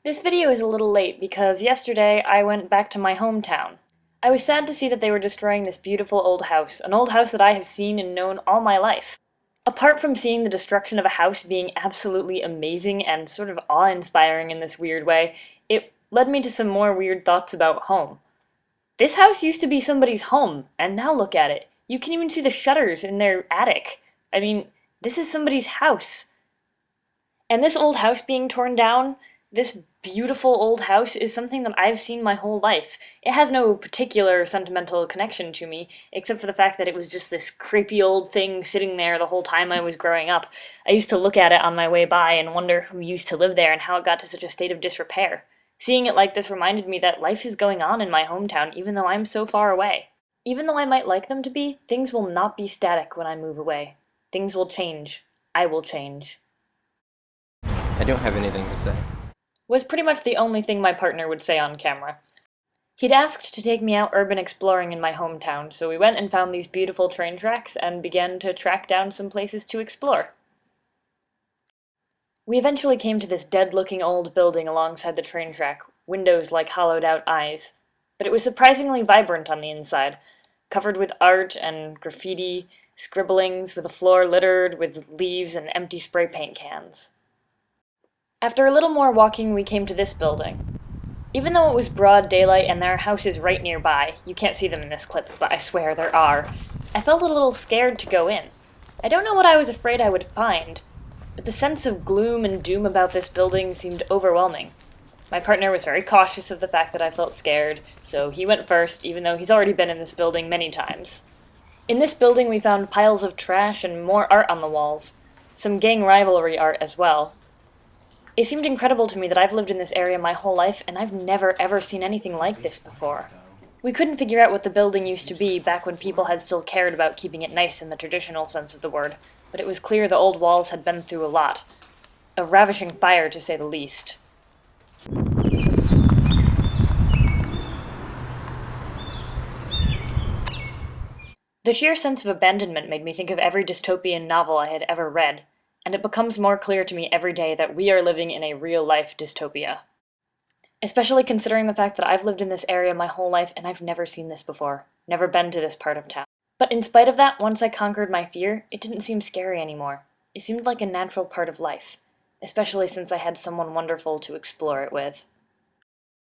This video is a little late because yesterday I went back to my hometown. I was sad to see that they were destroying this beautiful old house, an old house that I have seen and known all my life. Apart from seeing the destruction of a house being absolutely amazing and sort of awe-inspiring in this weird way, it led me to some more weird thoughts about home. This house used to be somebody's home, and now look at it. You can even see the shutters in their attic. I mean, this is somebody's house. And this old house being torn down, this beautiful old house, is something that I've seen my whole life. It has no particular sentimental connection to me, except for the fact that it was just this creepy old thing sitting there the whole time I was growing up. I used to look at it on my way by and wonder who used to live there and how it got to such a state of disrepair. Seeing it like this reminded me that life is going on in my hometown even though I'm so far away. Even though I might like them to be, things will not be static when I move away. Things will change. I will change. I don't have anything to say. Was pretty much the only thing my partner would say on camera. He'd asked to take me out urban exploring in my hometown, so we went and found these beautiful train tracks and began to track down some places to explore. We eventually came to this dead-looking old building alongside the train track, windows like hollowed-out eyes. But it was surprisingly vibrant on the inside, covered with art and graffiti, scribblings, with a floor littered with leaves and empty spray paint cans. After a little more walking, we came to this building. Even though it was broad daylight and there are houses right nearby, you can't see them in this clip, but I swear there are, I felt a little scared to go in. I don't know what I was afraid I would find, but the sense of gloom and doom about this building seemed overwhelming. My partner was very cautious of the fact that I felt scared, so he went first, even though he's already been in this building many times. In this building we found piles of trash and more art on the walls, some gang rivalry art as well. It seemed incredible to me that I've lived in this area my whole life, and I've never ever seen anything like this before. We couldn't figure out what the building used to be back when people had still cared about keeping it nice in the traditional sense of the word, but it was clear the old walls had been through a lot. A ravishing fire, to say the least. The sheer sense of abandonment made me think of every dystopian novel I had ever read, and it becomes more clear to me every day that we are living in a real-life dystopia. Especially considering the fact that I've lived in this area my whole life and I've never seen this before, never been to this part of town. But in spite of that, once I conquered my fear, it didn't seem scary anymore. It seemed like a natural part of life, especially since I had someone wonderful to explore it with.